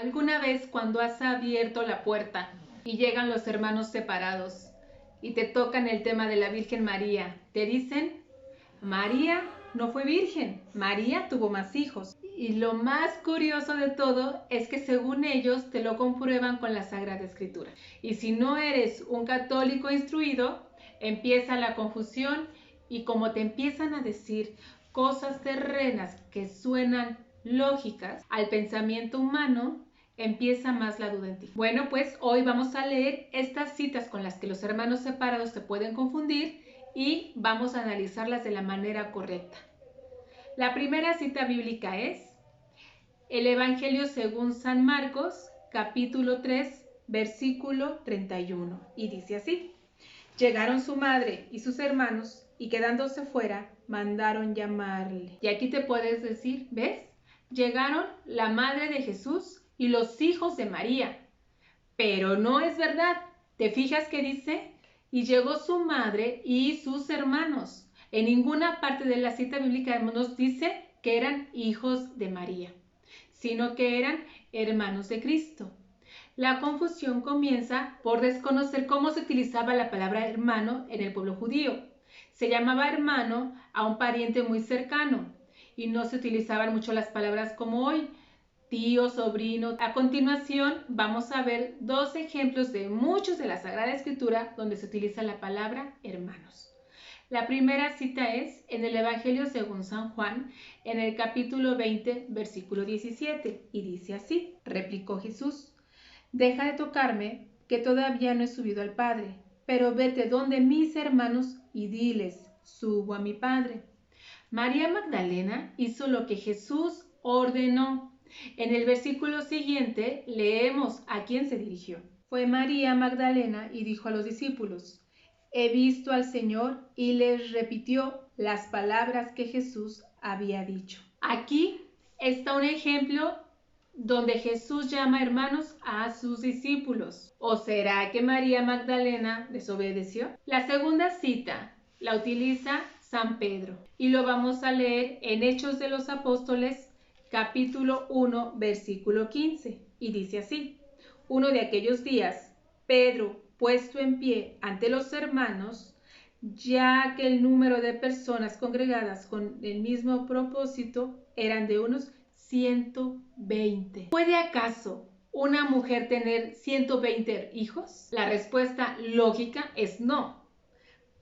¿Alguna vez cuando has abierto la puerta y llegan los hermanos separados y te tocan el tema de la Virgen María, te dicen, María no fue virgen, María tuvo más hijos? Y lo más curioso de todo es que según ellos te lo comprueban con la Sagrada Escritura. Y si no eres un católico instruido, empieza la confusión y como te empiezan a decir cosas terrenas que suenan lógicas al pensamiento humano, empieza más la duda en ti. Bueno, pues hoy vamos a leer estas citas con las que los hermanos separados se pueden confundir y vamos a analizarlas de la manera correcta. La primera cita bíblica es el Evangelio según San Marcos, capítulo 3, versículo 31, y dice así: Llegaron su madre y sus hermanos, y quedándose fuera, mandaron llamarle. Y aquí te puedes decir, ¿ves? Llegaron la madre de Jesús y los hijos de María. Pero no es verdad. ¿Te fijas que dice? Y llegó su madre y sus hermanos. En ninguna parte de la cita bíblica nos dice que eran hijos de María, sino que eran hermanos de Cristo. La confusión comienza por desconocer cómo se utilizaba la palabra hermano en el pueblo judío. Se llamaba hermano a un pariente muy cercano y no se utilizaban mucho las palabras como hoy, tío, sobrino. A continuación vamos a ver dos ejemplos de muchos de la Sagrada Escritura donde se utiliza la palabra hermanos. La primera cita es en el Evangelio según San Juan, en el capítulo 20, versículo 17, y dice así: replicó Jesús, deja de tocarme, que todavía no he subido al Padre, pero vete donde mis hermanos y diles, subo a mi Padre. María Magdalena hizo lo que Jesús ordenó. En el versículo siguiente leemos a quién se dirigió. Fue María Magdalena y dijo a los discípulos, he visto al Señor, y les repitió las palabras que Jesús había dicho. Aquí está un ejemplo donde Jesús llama hermanos a sus discípulos. ¿O será que María Magdalena desobedeció? La segunda cita la utiliza San Pedro y lo vamos a leer en Hechos de los Apóstoles, capítulo 1, versículo 15, y dice así: uno de aquellos días, Pedro, puesto en pie ante los hermanos, ya que el número de personas congregadas con el mismo propósito eran de unos 120. ¿Puede acaso una mujer tener 120 hijos? La respuesta lógica es no.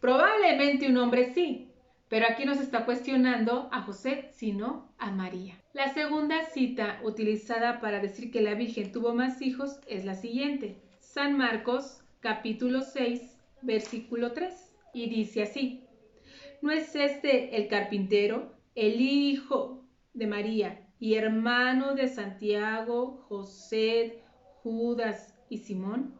Probablemente un hombre sí, pero aquí no se está cuestionando a José, sino a María. La segunda cita utilizada para decir que la Virgen tuvo más hijos es la siguiente. San Marcos, capítulo 6, versículo 3, y dice así: ¿no es este el carpintero, el hijo de María y hermano de Santiago, José, Judas y Simón?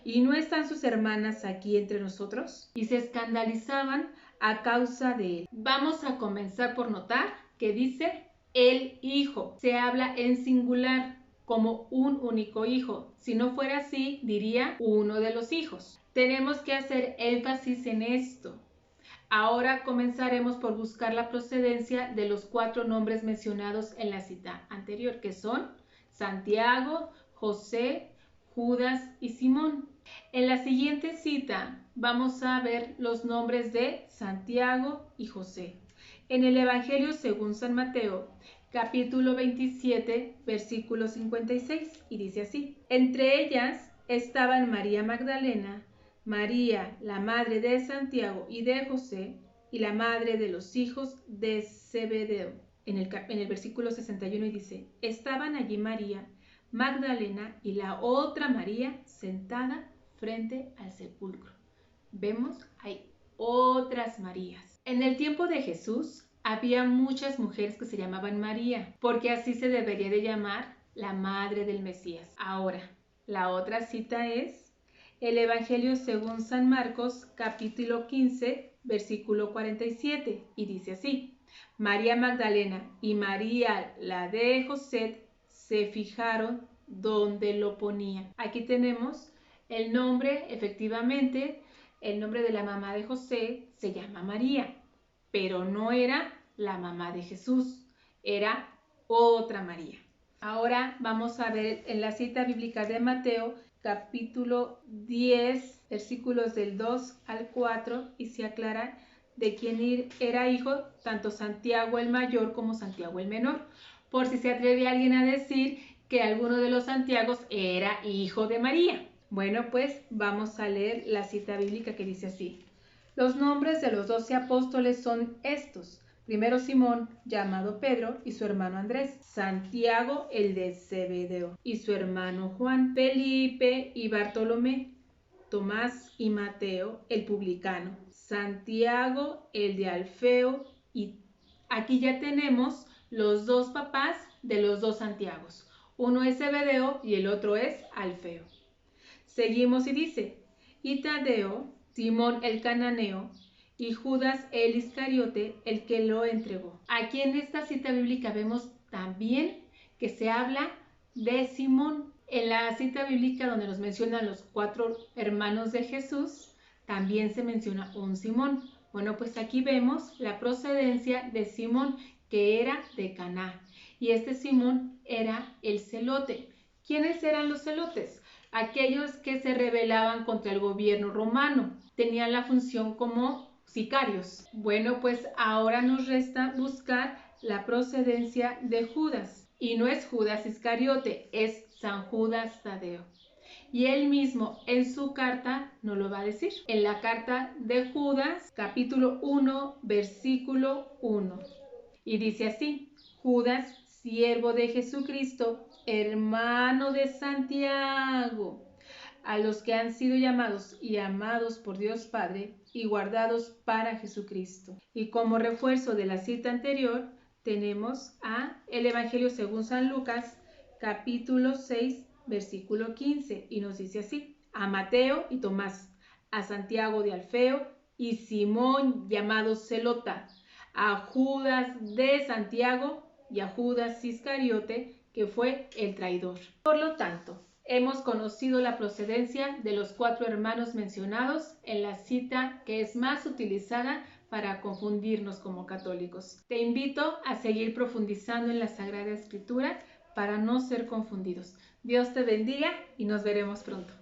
¿Y no están sus hermanas aquí entre nosotros? Y se escandalizaban a causa de él. Vamos a comenzar por notar que dice el hijo. Se habla en singular, como un único hijo. Si no fuera así, diría uno de los hijos. Tenemos que hacer énfasis en esto. Ahora comenzaremos por buscar la procedencia de los 4 nombres mencionados en la cita anterior, que son Santiago, José, Judas y Simón. En la siguiente cita vamos a ver los nombres de Santiago y José. En el Evangelio según San Mateo, capítulo 27, versículo 56, y dice así: entre ellas estaban María Magdalena, María, la madre de Santiago y de José, y la madre de los hijos de Zebedeo. En el versículo 61 dice: estaban allí María Magdalena y la otra María sentada frente al sepulcro. Vemos, hay otras Marías. En el tiempo de Jesús había muchas mujeres que se llamaban María, porque así se debería de llamar la madre del Mesías. Ahora, la otra cita es el Evangelio según San Marcos, capítulo 15, versículo 47, y dice así: María Magdalena y María, la de José, se fijaron dónde lo ponía. Aquí tenemos el nombre, efectivamente, el nombre de la mamá de José se llama María, pero no era la mamá de Jesús, era otra María. Ahora vamos a ver en la cita bíblica de Mateo, capítulo 10, versículos del 2 al 4, y se aclara de quién era hijo tanto Santiago el mayor como Santiago el menor, por si se atreve alguien a decir que alguno de los Santiagos era hijo de María. Bueno, pues vamos a leer la cita bíblica que dice así. Los nombres de los 12 apóstoles son estos. Primero Simón, llamado Pedro, y su hermano Andrés. Santiago, el de Zebedeo, y su hermano Juan. Felipe y Bartolomé. Tomás y Mateo, el publicano. Santiago, el de Alfeo, y aquí ya tenemos los dos papás de los dos Santiagos. Uno es Zebedeo y el otro es Alfeo. Seguimos y dice, y Tadeo, Simón el cananeo, y Judas el Iscariote, el que lo entregó. Aquí en esta cita bíblica vemos también que se habla de Simón. En la cita bíblica donde nos mencionan los 4 hermanos de Jesús, también se menciona un Simón. Bueno, pues aquí vemos la procedencia de Simón, que era de Caná. Y este Simón era el celote. ¿Quiénes eran los celotes? Aquellos que se rebelaban contra el gobierno romano. Tenían la función como sicarios. Bueno, pues ahora nos resta buscar la procedencia de Judas. Y no es Judas Iscariote, es San Judas Tadeo. Y él mismo en su carta nos lo va a decir. En la carta de Judas, capítulo 1, versículo 1. Y dice así, Judas, siervo de Jesucristo, hermano de Santiago, a los que han sido llamados y amados por Dios Padre y guardados para Jesucristo. Y como refuerzo de la cita anterior, tenemos el Evangelio según San Lucas, capítulo 6, versículo 15, y nos dice así, a Mateo y Tomás, a Santiago de Alfeo y Simón llamado Zelota, a Judas de Santiago y a Judas Iscariote, que fue el traidor. Por lo tanto, hemos conocido la procedencia de los 4 hermanos mencionados en la cita que es más utilizada para confundirnos como católicos. Te invito a seguir profundizando en la Sagrada Escritura para no ser confundidos. Dios te bendiga y nos veremos pronto.